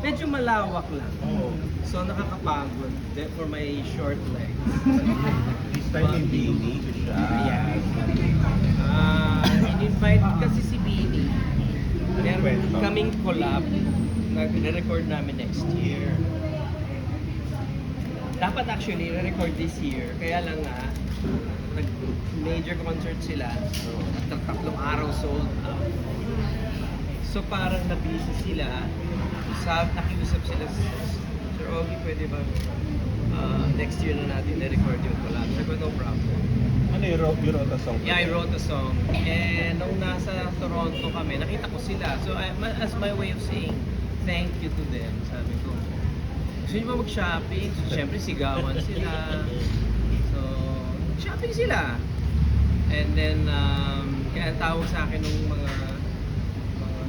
medyo malawak lang. Oo. So nakakapagod for my short legs. This time may Beanie ko siya. In-invite kasi si Beanie. Meron Kwento. kaming collab na record namin next year. Dapat actually re-record this year, kaya lang nga nag-major concert sila. So, tatlong araw sold out. So parang na-busy sila. Nakiusap sila, Sir Ogie, pwede ba next year na natin na-record yung collab? Sabi ko, no problem. Ano yung you wrote a song? Yeah, I wrote a song. And nung nasa Toronto kami, nakita ko sila. So as my way of saying thank you to them, sabi ko, gusto nyo ba mag-shopping? So syempre sigawan sila. So, shopping sila. And then, kaya tawag sa akin nung mga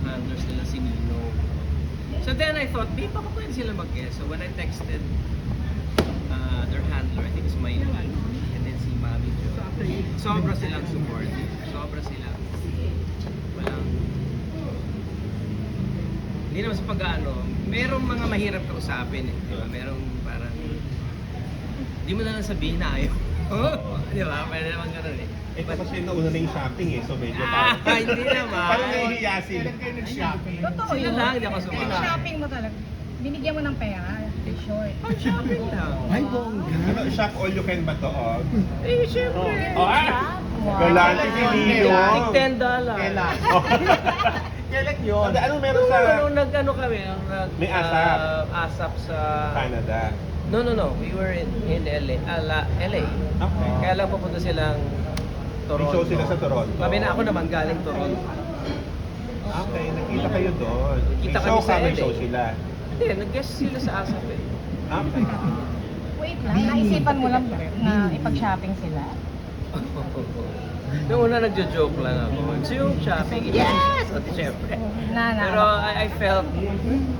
handlers nila si Nino. So then I thought, di pa pwede sila mag-guest. So when I texted their handler, I think it's Maylin, and then si Mami Jo, sobra silang supportive. Sobra silang walang hindi naman sa pag-ano, merong mga mahirap kausapin eh. Diba? Merong parang di mo na lang sabihin na ayaw. Di ba? Pwede naman ganun eh. Ito kasi nauna na yung shopping eh, so medyo parang... Hindi naman. Parang nahihiya sila. Kailan kayo nag-shopping? Totoo Sila yun. lang, hindi ako sumama. Yung shopping mo talaga. Binigyan mo ng pera. Short. Oh, shopping lang. Ay, bongga. Ano, shop all you can ba to? Oh? Eh, syempre. Wow. Galante si Nino. Tig $10. Kailan? Kailan yun? Anong meron sa Nung nag-ano kami, May ASAP. ASAP sa... Canada? No. We were in LA. LA. Okay. Kaya lang pupunta silang Toronto. May show sila sa Toronto. Kami na ako naman galing Toronto. Okay, nakita kayo doon. Kita May kami show sa may LA. show sila. Hindi, nag-guest sila sa ASAP eh. Okay. Wait lang. Naisipan mo lang na ipag-shopping sila? Noong una nagjo-joke lang ako. So yung shopping, yes! At syempre. Pero I felt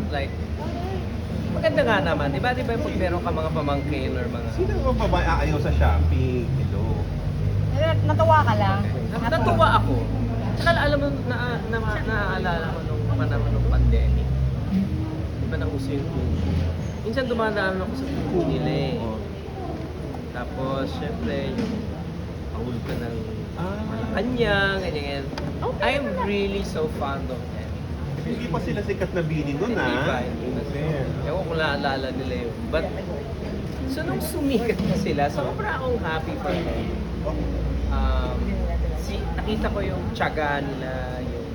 like, maganda nga naman. Di ba pag meron ka mga pamangkin or mga... Sino ang babae aayaw sa shopping? Hello. Natuwa ka lang. Natuwa ako. Tsaka alam mo, naaalala ko nung panahon ng pandemic. Di ba nauso yung kuko? Minsan dumadaan ako sa kuko nila eh. Tapos, syempre, yung ahul ka ng Malacanang, ganyan. I'm really so fond of them. Hindi pa sila sikat na Beanie doon Hindi pa, ah. hindi pa sila. Ewan ko naalala nila yun. But, so nung sumikat na sila, sobra akong happy for them. Nakita ko yung tiyaga nila, yung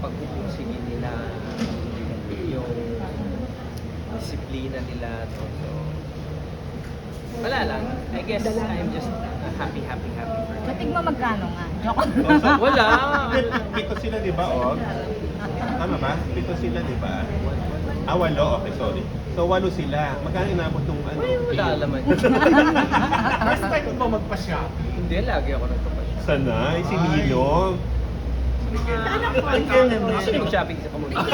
pagpupursige nila, yung disiplina nila. No? So, wala lang. I guess I'm just happy for them. Matig mo magkano nga? Joke. Wala. Pito sila di ba, Og? Tama ba? Pito sila di ba? Walo. Okay, sorry. So, walo sila. Magkano inabot nung ano? Wala alaman. First time mo ba magpa-shopping? Hindi, lagi ako nagpapasya. Sanay, si Nino. Gusto niyo mag-shopping sa community?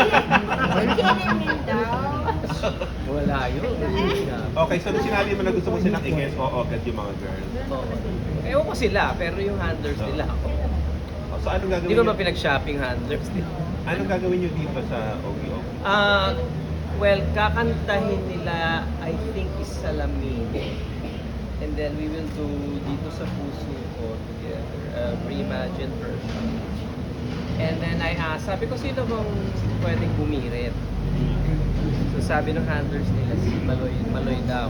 Wala yun. Okay, so nung sinabi mo na gusto mo silang i-guess, oo, agad yung mga girls. Ewan ko sila, pero yung handlers nila ako. So, anong gagawin Hindi ko niyo? ba pinag-shopping handlers nila? Anong gagawin niyo dito sa Ogie? Well, kakantahin nila, I think, is Salamine. And then we will do dito sa puso ko together, reimagined version. And then I asked, sabi ko, sino bang pwedeng bumirit? So sabi ng handlers nila, si Maloy daw.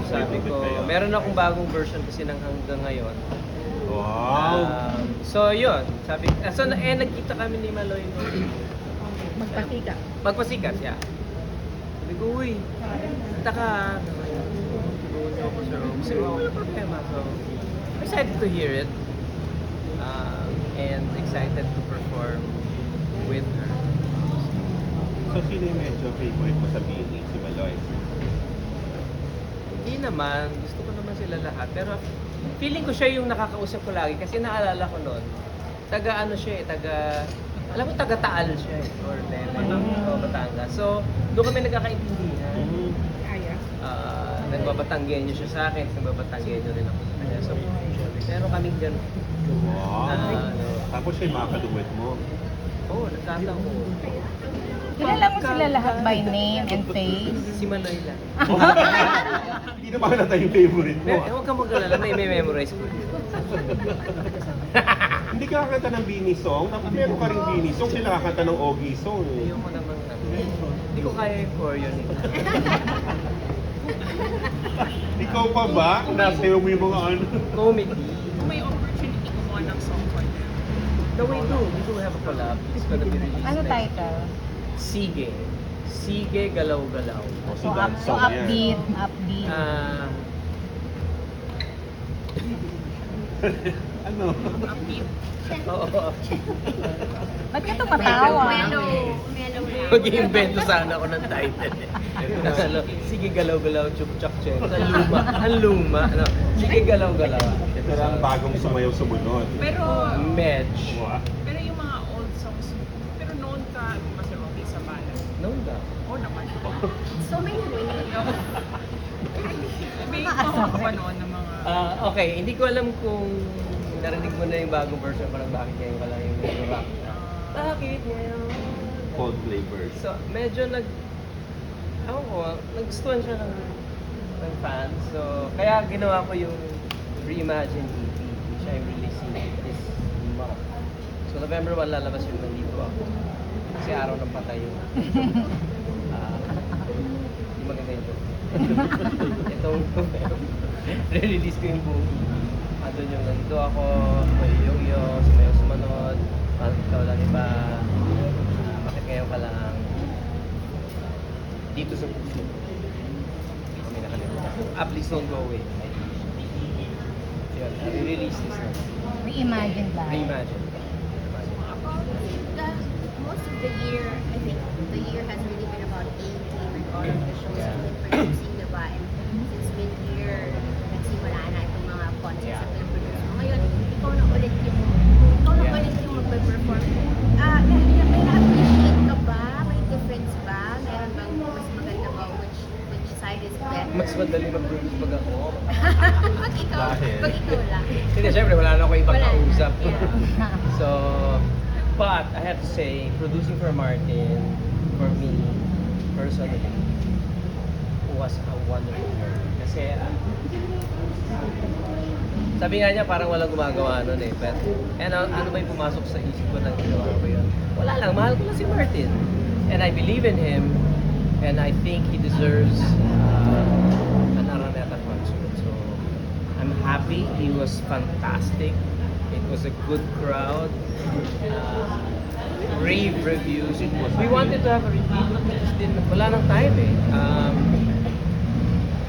So sabi ko, meron akong bagong version kasi ng hanggang ngayon. Wow! So yun, sabi, nagkita kami ni Maloy noon. Magpasika. Magpasikat, yeah. Sabi ko, uy, kita ka. Tulungan ako sa room. Sabi ko, wala problema. So, excited to hear it. And excited to perform with her. So, sino yung medyo favorite mo sa Beanie? Si Maloy? Hindi naman, gusto ko naman sila lahat. Pero feeling ko siya yung nakakausap ko lagi. Kasi naalala ko noon, taga alam mo, taga-Taal siya eh. Or Batangas. So, doon kami nagkakaintindihan. Nagbabatanggenyo siya sa akin, nagbabatanggenyo rin ako sa kanya. So, meron kaming gano'n. Wow! Tapos siya yung makakaduwet mo. Oo, nagkataon. Kilala mo sila lahat by name and face? Si Manoy lang. Hindi na makalata yung favorite mo. Huwag kang mag-alala, may memorize ko. Hindi ka kakanta ng Bini song, tapos meron ka rin Bini song, sila kakanta ng Ogie song. Ayoko naman hindi ko kaya yung choreo nito. Ikaw pa ba? Nasayaw mo yung mga ano? Comedy. Kung may opportunity kumuha ng song for them. No, we do have a collab. It's gonna be released Ano next. title? Sige. Sige, galaw-galaw. Si Dan So song yan. upbeat. Ah, Ano? Upbeat. oo. Ba't ka tumatawa? Mellow lang. Mag-iimbento sana ako ng title. Ano, sige, galaw-galaw, chuk-chak-chek. Ang luma. Ano, sige, galaw-galaw. Ito lang bagong sumayaw-sumunod. Pero, Medj. pero yung mga old songs, pero known ka, Mas Rocky sa balas. No, ba? Oo naman. So many ways. May mga pa noon ng mga... Okay, hindi ko alam kung narinig mo na yung bagong version, parang bakit ngayon ka lang yung rock. Bakit ngayon? Cold flavors. So, medyo ewan ko, nagustuhan siya ng fans. So, kaya ginawa ko yung Reimagine EP, which I'm releasing this month. So, November 1 lalabas yung nandito ako. Kasi araw ng patay yung... Hindi maganda yun. Itong re-release ko yung buong EP. Andun yung nandito ako, may yo-yo, sumayaw sumanod, ikaw lang iba, bakit ngayon ka lang dito sa puso. Kami nakalimutan. Please don't go away. Yun, re-release this na. Reimagine live. Reimagine. Most of the year, I think the year has really been about AT with all of the shows we've been producing, diba? And since mid-year, nagsimula na itong mga concerts na pinaproduce mo. Ngayon, ikaw na ulit yung magpe-perform. May na-appreciate ka ba? May difference ba? Meron bang mas maganda ba? Which side is better? Mas madali mag-produce pag ako. Pag ikaw, Dahil? pag ikaw lang. Hindi, syempre wala na ako ibang Wala na, kausap. yeah. So, but I have to say, producing for Martin, for me, personally, was a wonderful journey. Kasi, sabi nga niya, parang walang gumagawa nun eh. But, ano ba yung pumasok sa isip ko nang ginawa ko yun? Wala lang, mahal ko lang si Martin. And I believe in him, and I think he deserves an Araneta concert. So, I'm happy. He was fantastic. It was a good crowd. Rave reviews. We wanted to have a repeat, but we just didn't. Wala nang time eh.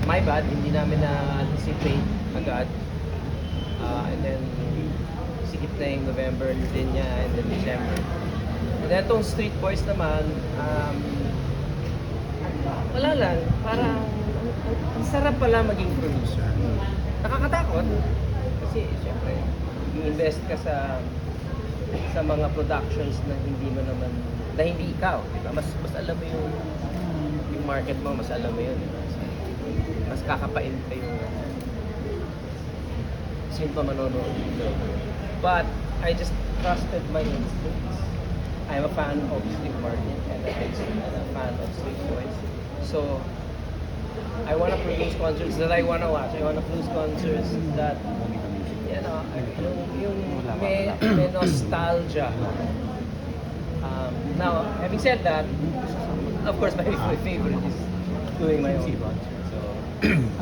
My bad, hindi namin na-anticipate agad. And then, sikip na yung November din niya, and then December. And then itong Street Boys naman, wala lang. Parang, ang sarap pala maging producer. Nakakatakot. Kasi, syempre, i-invest ka sa mga productions na hindi mo naman, na hindi ikaw, di ba? Mas alam mo yung market mo, mas alam mo yun, di ba? Mas kakapain ka yung sino pa manonood dito. But I just trusted my instincts. I'm a fan of Steve Martin and I'm a fan of Street Boys. So I want to produce concerts that I want to watch. I want to produce concerts that yung may nostalgia. Now, having said that, of course, my favorite is doing my own concert.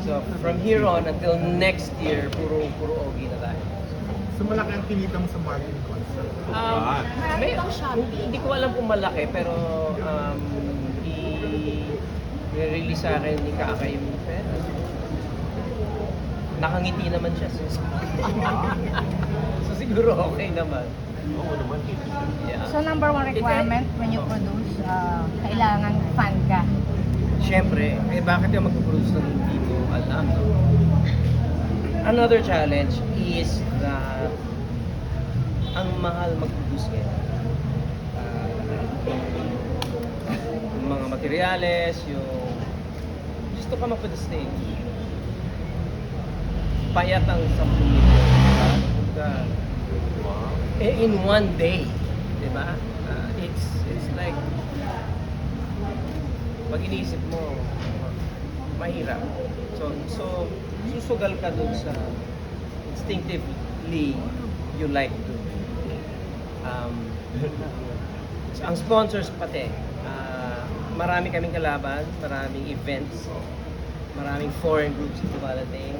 So from here on until next year, puro Ogie na tayo. So malaki ang kinita mo sa Martin concert. May, hindi ko alam kung malaki, pero i-release sa akin ni Kaka yung pera. Nakangiti naman siya. So siguro okay naman. Oo naman. Yeah. So number one requirement when you produce, kailangan fan ka. Siyempre, bakit yung mag-produce ng hindi mo alam, no? Another challenge is that ang mahal mag-produce ngayon. Yung mga materyales, yung just to come up with a stage. Payat ang 10 million. In one day, di ba? It's like pag iniisip mo, mahirap. So susugal ka dun sa instinctively you like to. Ang sponsors pati, marami kaming kalaban, maraming events, maraming foreign groups na dumadating,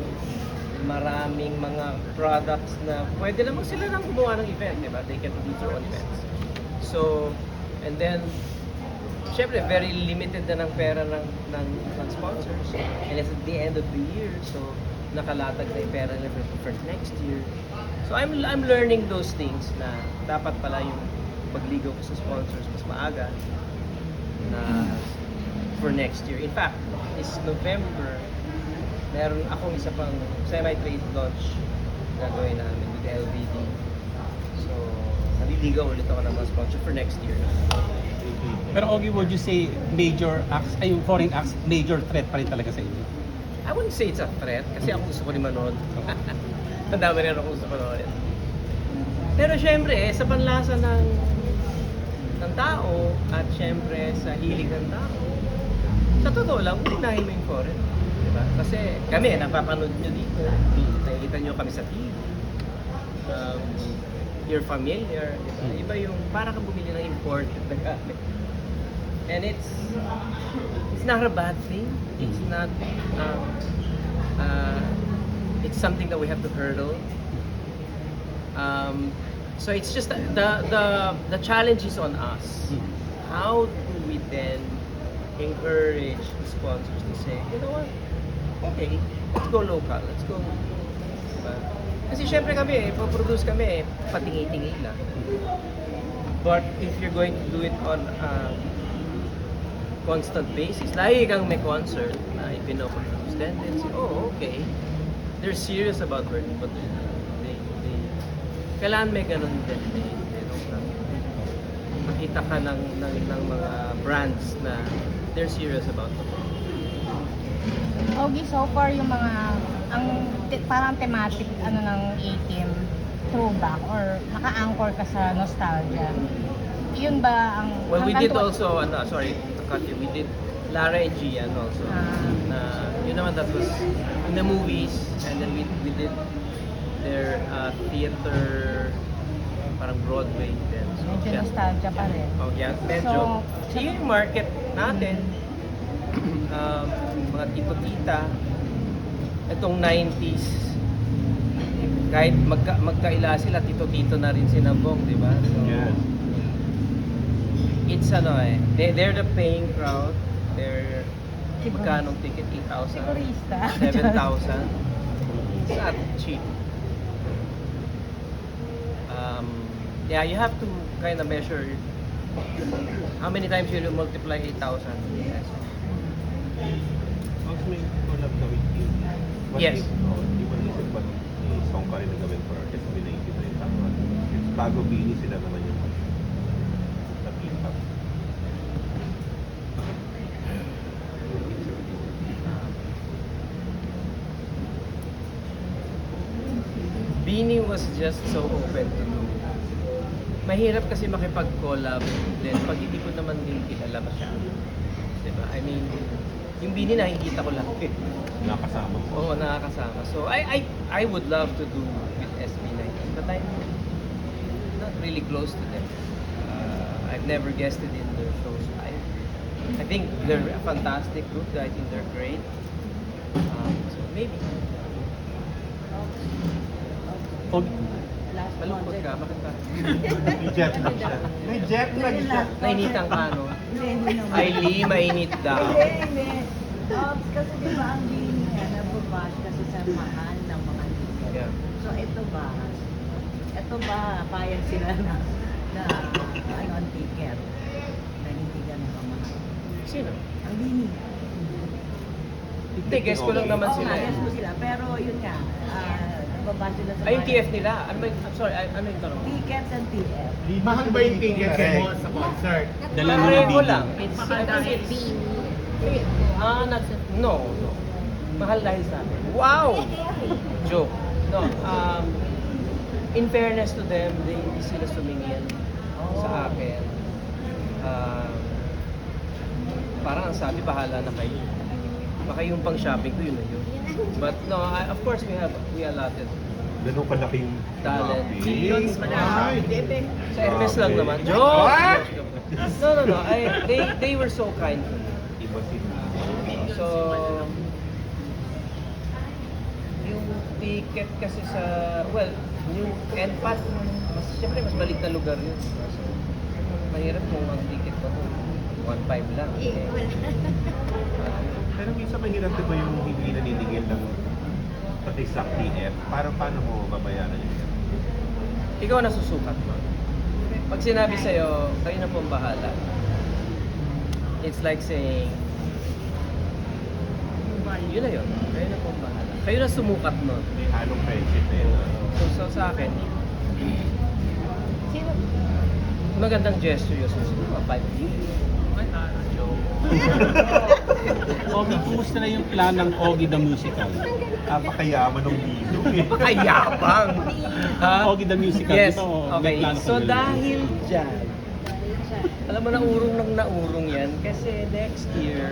maraming mga products na pwede naman sila nang gumawa ng event, di ba? They can produce their own events. So, and then, syempre, very limited na ng pera ng sponsors. And it's at the end of the year, so nakalatag na yung pera nila for next year. So I'm learning those things na dapat pala yung magligaw ko sa sponsors mas maaga na for next year. In fact, this November, meron akong isa pang semi-trade launch gagawin namin with LVD. So, naliligaw ulit ako ng mga sponsor for next year. Pero Ogie, would you say major acts, ay yung foreign acts, major threat pa rin talaga sa inyo? I wouldn't say it's a threat kasi ako gusto ko rin manood. Ang dami rin ako gusto manood. Pero syempre, sa panlasa ng tao at syempre sa hilig ng tao, sa totoo lang, unahin mo yung foreign. Diba? Kasi kami, napapanood nyo dito, nakikita nyo kami sa TV. You're familiar, diba? Iba yung para kang bumili ng imported na gamit. And it's not a bad thing. It's not it's something that we have to hurdle. So it's just the challenge is on us. How do we then encourage the sponsors to say, you know what? Okay, let's go local. Let's go. Diba? Kasi syempre kami, produce kami, patingi-tingi lang. But if you're going to do it on constant basis, lagi kang may concert na ipinoproduce, then say, oh, okay. They're serious about what they're doing. Kailangan may ganun din. Makita ka ng mga brands na they're serious about it. Ogie, so far yung mga, parang thematic, ng A-Team, throwback, or naka-anchor ka sa nostalgia. Yun ba ang... Well, we hanggang did also, sorry to cut you, we did Lara and Gian also. Na, yun naman, that was in the movies, and then we did their theater, parang Broadway din. So, Medyo yeah. nostalgia pa rin. Oh, yeah, medyo. So, yun yung market natin. Mga tito-tita, itong 90s, kahit magkaila sila, tito-tito na rin sinabong, di ba? So, Yes. it's they're the paying crowd. They're, magkanong ticket? 8,000? Sigurista. 7,000? It's not cheap. Yeah, you have to kind of measure how many times you will multiply 8,000. Yes. Also, may collab ka with you. Yes. Di ba naisip ba ni song ka rin na gawin for SB19 na yung tama? Bago Bini sila naman yung na-keep-up. Bini was just so open to do. Mahirap kasi makipag-collab din pag hindi ko naman din kilala masyado. Diba? I mean, yung Bini nakikita ko lang. Nakasama mo. Oo, nakakasama. So, I would love to do with SB19, but I'm not really close to them. I've never guested in their shows live. I think they're a fantastic group. I think they're great. So, maybe. Malungkot ka? Bakit ba? May jet lag siya. May jet lag siya. Nainitan ka, no? Ay, Lee, mainit daw. Kasi di ba ang bilin niya nababash kasi sa mahal ng mga ticket. Yeah. So ito ba, payag sila na ang ticket na hindi ganun kamahal. Sino? Ang bini. Hindi, guess ko lang naman Oo sila. nga, eh. guess ko sila. Pero yun nga, nababash sila sa Ay, yung TF nila. I'm sorry, ano yung tanong? Tickets and TF. Mahal ba yung tickets mo sa concert? Dala mo na Pareho Bini. lang. It's, no. Mahal dahil sa amin. Wow! Joke. No, in fairness to them, hindi sila sumingin sa akin. parang ang sabi, bahala na kayo. Baka yung pang shopping ko, yun na yun. But no, of course we allotted Ganun kalaking talent. Millions pa na. Bebe. Sa Hermes lang naman. Joke! What? No. They were so kind to me. Iba sila. So, yung ticket kasi sa, well, yung NPAT, siyempre mas balik na lugar yun. So, mahirap kung ang ticket ko 1.5 lang. Eh, wala. Pero minsan mahirap diba yung hindi naniningil ng pati sa TF? Paano mo babayaran yun? Ikaw ang nasusukat mo. Pag sinabi sa'yo, kayo na pong bahala. It's like saying, yun na yun. Kayo na pong bahala. Kayo na sumukat nun. May halong friendship eh. So sa akin, Sino? magandang gesture yun. Susukat. 5 million. Ogie, kumusta na yung plan ng Ogie the Musical? Napakayaman ng Bino eh. Pakayabang! Ha? Ogie the Musical, Yes, ito, okay. may plano So kami. dahil dyan, alam mo, naurong yan kasi next year,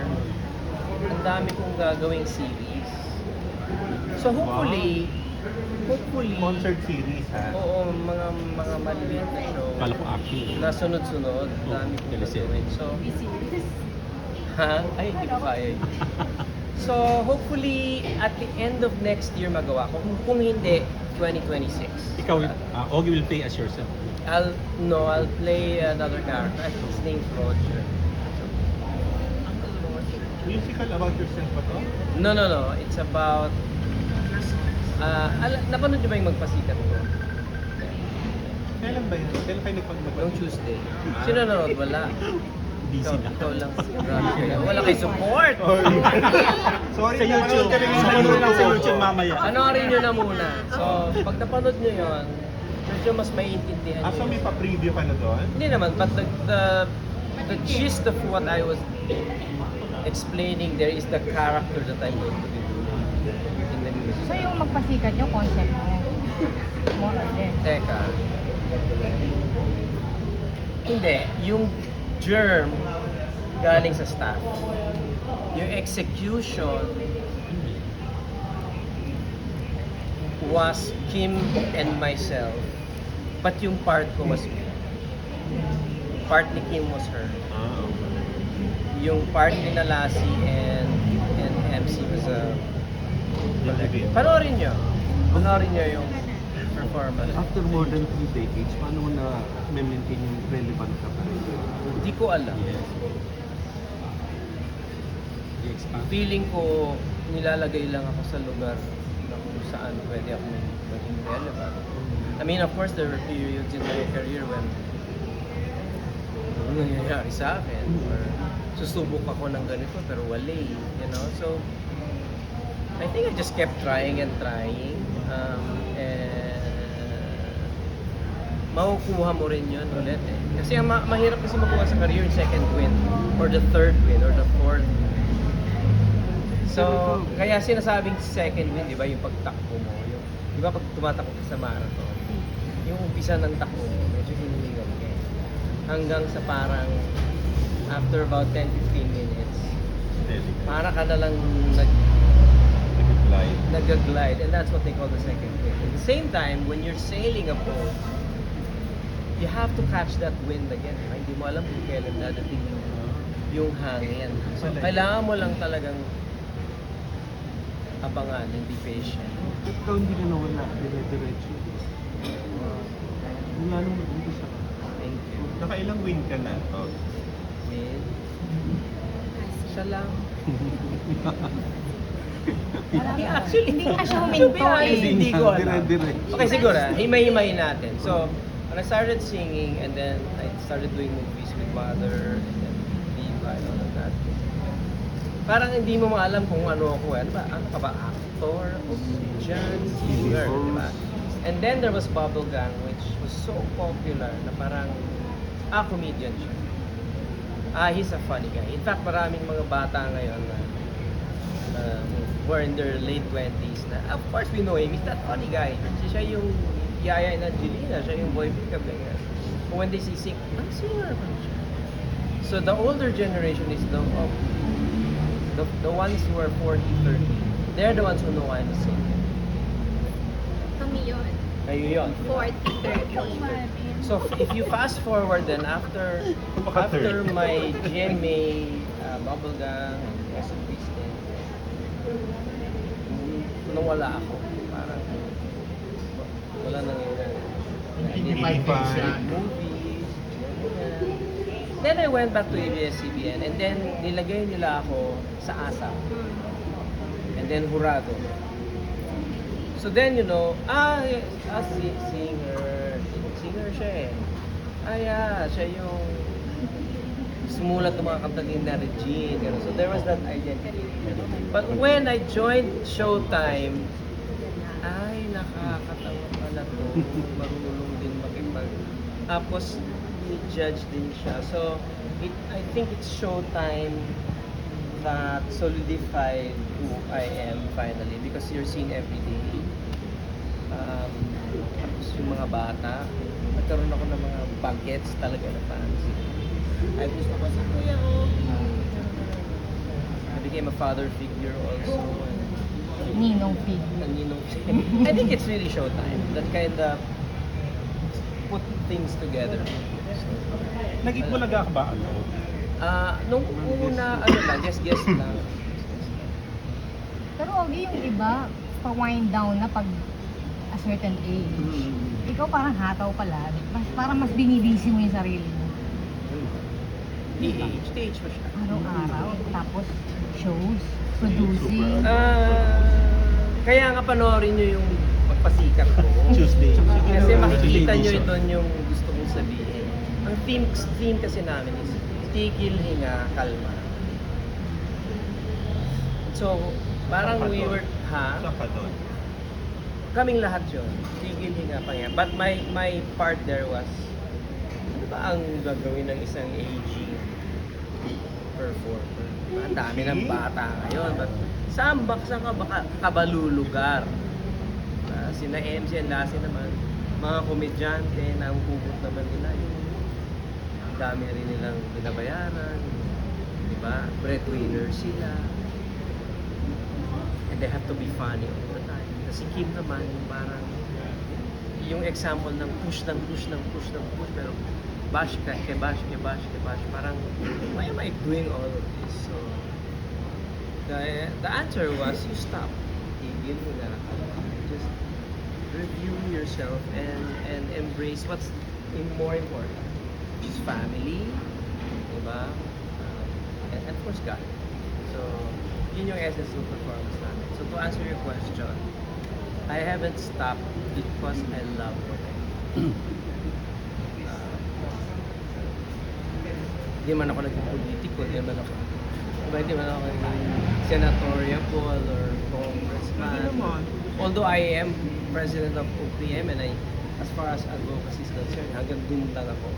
ang dami kong gagawing series. So hopefully, Concert series ha. oo, mga maliliit na show. Kala ko action. Na sunod-sunod, dami kong teleserye. gagawin. So, ha? Ay, hindi ko kaya. So, hopefully, at the end of next year magawa ko. Kung hindi, 2026. Ikaw, Ogie will play as yourself. I'll play another character. His name's Roger. Musical about yourself ba to? No. It's about... napanood niyo ba yung Magpasikat ko? Kailan ba yun? Kailan kayo Yung nagpagmagpag? Tuesday. Sino nanonood? Wala. Busy na. Ikaw lang. Grabe kayo. Wala kayo support! Sorry, Sa YouTube. Sa YouTube mamaya. Panoorin nyo na muna. So, pag napanood nyo yun, medyo mas maiintindihan Ah, so nyo. may pa-preview ka na doon? Hindi naman, but the gist of what I was explaining there is the character that I'm going to be doing in the music. So yung magpasikat yung concept mo. More or less. Teka. Hindi. Yung germ galing sa staff. Yung execution was Kim and myself. But yung part ko was me. Part ni Kim was her. Ah, okay. Yung part ni Lassie and MC was a... Malagay. Panoorin nyo. Panoorin nyo yung performance. After more than 3 decades, paano mo na maintain yung relevant ka pa rin? Hindi ko alam. Yes. I-expand. Feeling ko nilalagay lang ako sa lugar na kung saan pwede ako maging relevant. I mean, of course, there were periods in my career when ano nangyayari sa akin or susubok ako ng ganito pero wala eh, you know? So, I think I just kept trying and makukuha mo rin yun ulit eh. Kasi mahirap kasi makuha sa career yung second win or the third win or the fourth. So, kaya sinasabing second win, di ba, yung pagtakbo mo. Yung, di ba, pag tumatakbo ka sa marathon, yung umpisa ng takbo mo, medyo hiningal ka eh. Hanggang sa parang, after about 10-15 minutes, para ka na lang Nag-glide. nag-glide, and that's what they call the second wind. At the same time, when you're sailing a boat, you have to catch that wind again. Hindi mo alam kung kailan dadating yung hangin. So, kailangan mo lang talagang abangan, hindi patient. Ikaw hindi ka nawala, dire-diretso. Mula nung nag-umpisa ka. Thank you. Nakailang win ka na? Oh. Min. Siya lang. Actually, Hindi ka siya to huminto be honest, eh. hindi ko alam. Dire-diretso. Okay, siguro, himay-himayin natin. So, when I started singing and then I started doing movies with Mother and then Viva and all of that. Parang hindi mo maalam kung ano ako. Ano ba? Ano ka ba? Actor? Musician? Singer? Diba? And then there was Bubble Gang, which was so popular na parang, comedian siya. He's a funny guy. In fact, maraming mga bata ngayon na who are in their late 20s na, of course we know him, he's that funny guy. Siya yung Yaya and Angelina, siya yung boy pickup ganyan. But when they see sing, singer pa siya. So the older generation is the ones who are 40, 30. They're the ones who know I'm a singer. Kami yun. Kayo yun. 40, 30. So if you fast forward then after my GMA, Bubblegum, Quezon Christian, nawala ako. Parang wala nangyayari. Independent. Movies. Then I went back to ABS-CBN and then nilagay nila ako sa ASAP. And then Jurado. So then, you know, singer siya eh. Yeah, siya yung sumulat ng mga kanta ni na Regine. So there was that identity. But when I joined Showtime, ay, nakakatawa pala to. Marunong din makipag. Tapos, judge din siya. So, I think it's Showtime that solidified who I am finally because you're seen every day. Tapos yung mga bata, nagkaroon ako ng mga bagets talaga na fans. Ay, gusto ko sa kuya ko. I became a father figure also. Ninong Pig. I think it's really Showtime that kind of put things together. Naging bulaga ka ba? Ano? Nung una, guest lang. Pero Ogie, yung iba, pa-wind down na pag a certain age. Ikaw parang hataw pala. Parang mas binibisi mo yung sarili mo. TH mo siya. Araw-araw. Tapos shows, producing. Kaya nga panoorin nyo yung pagpasikat ko. Tuesday. Kasi makikita nyo doon yung gusto kong sabihin. Ang theme kasi namin is tigil, hinga, kalma. So, parang we were, Saan ka doon? kaming lahat yun. Tigil, hinga, pangya. But my part there was, ano ba ang gagawin ng isang aging performer? Ang dami ng bata ngayon. But saan ka ba lulugar? Sina MC and Lassie naman, mga komedyante na ang hugot naman nila yung ang dami rin nilang binabayaran, di ba? Breadwinner sila. And they have to be funny all the time. Kasi Kim naman, yung parang yung example ng push, pero bash, parang why am I doing all of this? So, the answer was, you stop. Tigil mo na. Just review yourself and embrace what's more important. Which is family, diba? And of course, God. So, yun yung essence ng performance namin. So, to answer your question, I haven't stopped because I love what I do. Di man ako naging politiko, di man ako senatorial or congressman. Although I am president of OPM and as far as advocacy is concerned, hanggang dun lang ako.